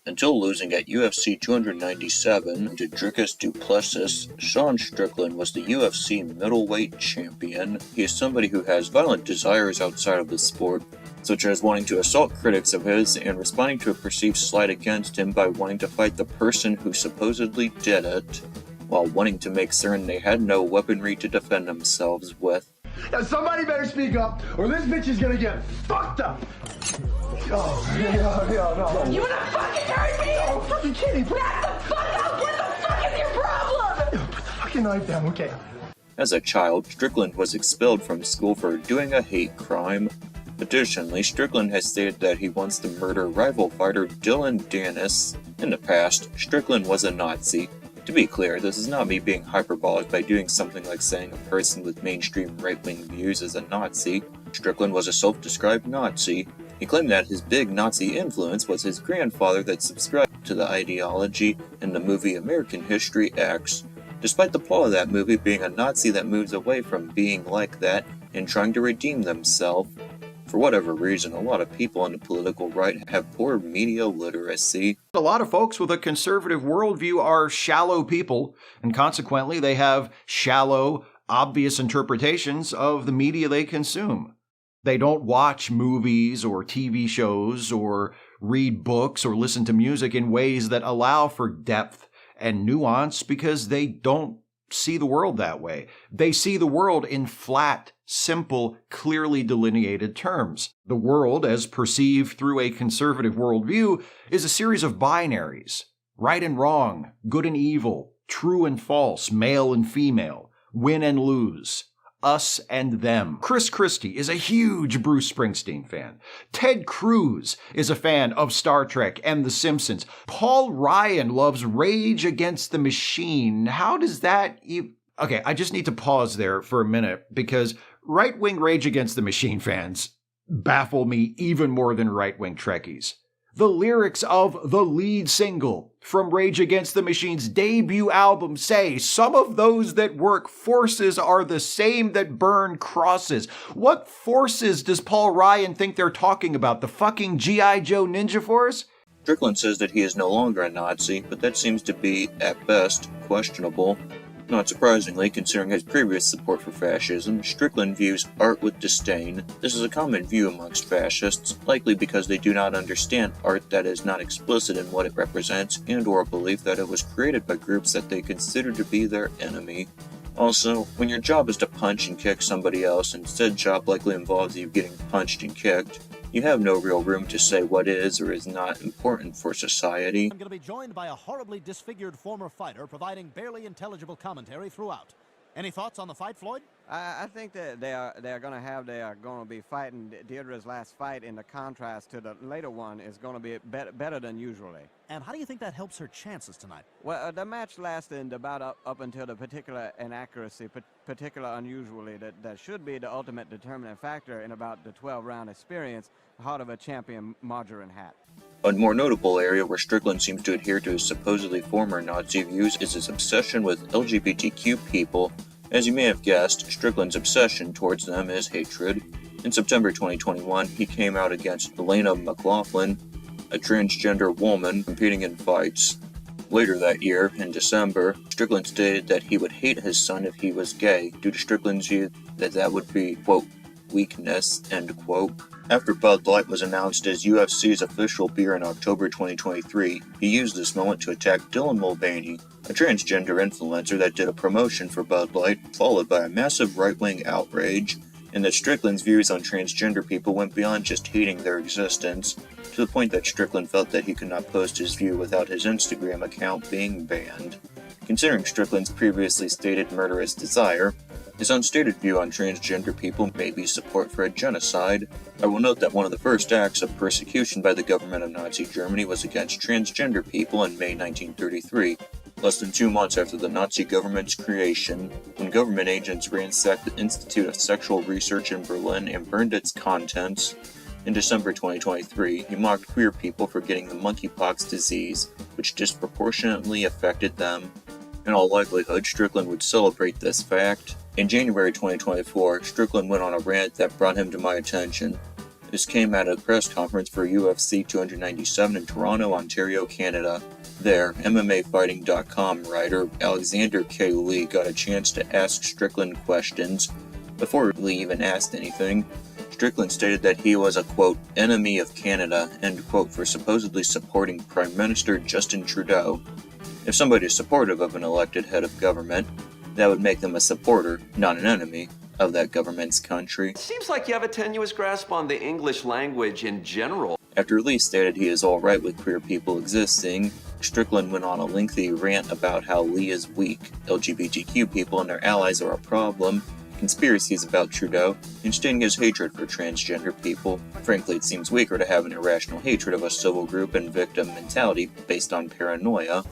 Until losing at UFC 297 to Dricus du Plessis, Sean Strickland was the UFC middleweight champion. He is somebody who has violent desires outside of the sport, such as wanting to assault critics of his and responding to a perceived slight against him by wanting to fight the person who supposedly did it, while wanting to make certain they had no weaponry to defend themselves with. Now somebody better speak up, or this bitch is gonna get fucked up! No. You wanna fucking hurt me? No, I'm fucking kidding. Back the fuck up! What the fuck is your problem? Put the fucking knife down, okay? As a child, Strickland was expelled from school for doing a hate crime. Additionally, Strickland has stated that he wants to murder rival fighter Dylan Dennis. In the past, Strickland was a Nazi. To be clear, this is not me being hyperbolic by doing something like saying a person with mainstream right-wing views is a Nazi. Strickland was a self-described Nazi. He claimed that his big Nazi influence was his grandfather that subscribed to the ideology in the movie American History X. Despite the plot of that movie being a Nazi that moves away from being like that and trying to redeem themselves. For whatever reason, a lot of people on the political right have poor media literacy. A lot of folks with a conservative worldview are shallow people, and consequently they have shallow, obvious interpretations of the media they consume. They don't watch movies or TV shows or read books or listen to music in ways that allow for depth and nuance because they don't see the world that way. They see the world in flat, simple, clearly delineated terms. The world, as perceived through a conservative worldview, is a series of binaries. Right and wrong, good and evil, true and false, male and female, win and lose. Us and them. Chris Christie is a huge Bruce Springsteen fan. Ted Cruz is a fan of Star Trek and The Simpsons. Paul Ryan loves Rage Against the Machine. How does that Okay, I just need to pause there for a minute because right-wing Rage Against the Machine fans baffle me even more than right-wing Trekkies. The lyrics of the lead single from Rage Against the Machine's debut album say, "Some of those that work forces are the same that burn crosses." What forces does Paul Ryan think they're talking about? The fucking G.I. Joe Ninja Force? Strickland says that he is no longer a Nazi, but that seems to be, at best, questionable. Not surprisingly, considering his previous support for fascism, Strickland views art with disdain. This is a common view amongst fascists, likely because they do not understand art that is not explicit in what it represents and/or a belief that it was created by groups that they consider to be their enemy. Also, when your job is to punch and kick somebody else, and said job likely involves you getting punched and kicked, you have no real room to say what is or is not important for society. I'm going to be joined by a horribly disfigured former fighter providing barely intelligible commentary throughout. Any thoughts on the fight, Floyd? I think that they are going to be fighting. Deirdre's last fight, in the contrast to the later one, is going to be better than usually. And how do you think that helps her chances tonight? Well, the match lasted about up until the particular inaccuracy, particular unusually, that should be the ultimate determining factor in about the 12-round experience, heart of a champion margarine hat. A more notable area where Strickland seems to adhere to his supposedly former Nazi views is his obsession with LGBTQ people. As you may have guessed, Strickland's obsession towards them is hatred. In September 2021, he came out against Elena McLaughlin, a transgender woman competing in fights. Later that year, in December, Strickland stated that he would hate his son if he was gay, due to Strickland's view that that would be, quote, weakness, end quote. After Bud Light was announced as UFC's official beer in October 2023, he used this moment to attack Dylan Mulvaney, a transgender influencer that did a promotion for Bud Light, followed by a massive right-wing outrage, and that Strickland's views on transgender people went beyond just hating their existence, to the point that Strickland felt that he could not post his view without his Instagram account being banned. Considering Strickland's previously stated murderous desire, his unstated view on transgender people may be support for a genocide. I will note that one of the first acts of persecution by the government of Nazi Germany was against transgender people in May 1933, less than 2 months after the Nazi government's creation, when government agents ransacked the Institute of Sexual Research in Berlin and burned its contents. In December 2023, he mocked queer people for getting the monkeypox disease, which disproportionately affected them. In all likelihood, Strickland would celebrate this fact. In January 2024, Strickland went on a rant that brought him to my attention. This came at a press conference for UFC 297 in Toronto, Ontario, Canada. There, MMAfighting.com writer Alexander K. Lee got a chance to ask Strickland questions. Before Lee even asked anything, Strickland stated that he was a, quote, enemy of Canada, end quote, for supposedly supporting Prime Minister Justin Trudeau. If somebody is supportive of an elected head of government, that would make them a supporter, not an enemy, of that government's country. It seems like you have a tenuous grasp on the English language in general. After Lee stated he is alright with queer people existing, Strickland went on a lengthy rant about how Lee is weak, LGBTQ people and their allies are a problem, conspiracies about Trudeau, and stating his hatred for transgender people. Frankly, it seems weaker to have an irrational hatred of a civil group and victim mentality based on paranoia.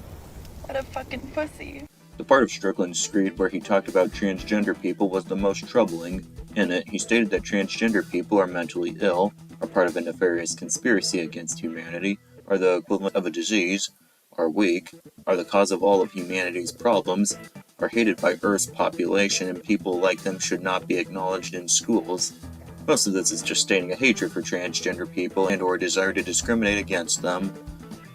What a fucking pussy. The part of Strickland's screed where he talked about transgender people was the most troubling. In it, he stated that transgender people are mentally ill, are part of a nefarious conspiracy against humanity, are the equivalent of a disease, are weak, are the cause of all of humanity's problems, are hated by Earth's population, and people like them should not be acknowledged in schools. Most of this is just stating a hatred for transgender people and or a desire to discriminate against them.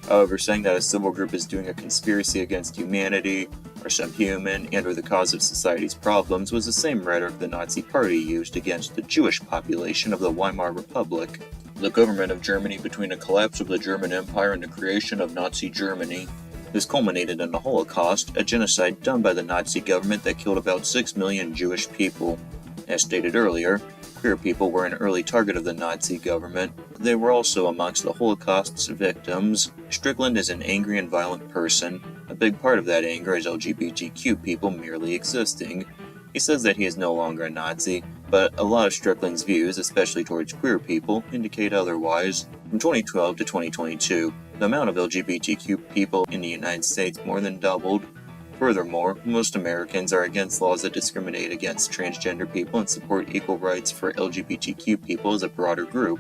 However, saying that a civil group is doing a conspiracy against humanity, are subhuman, and are the cause of society's problems was the same rhetoric the Nazi Party used against the Jewish population of the Weimar Republic. The government of Germany between the collapse of the German Empire and the creation of Nazi Germany. This culminated in the Holocaust, a genocide done by the Nazi government that killed about 6 million Jewish people. As stated earlier, queer people were an early target of the Nazi government. They were also amongst the Holocaust's victims. Strickland is an angry and violent person. A big part of that anger is LGBTQ people merely existing. He says that he is no longer a Nazi, but a lot of Strickland's views, especially towards queer people, indicate otherwise. From 2012 to 2022, the amount of LGBTQ people in the United States more than doubled. Furthermore, most Americans are against laws that discriminate against transgender people and support equal rights for LGBTQ people as a broader group.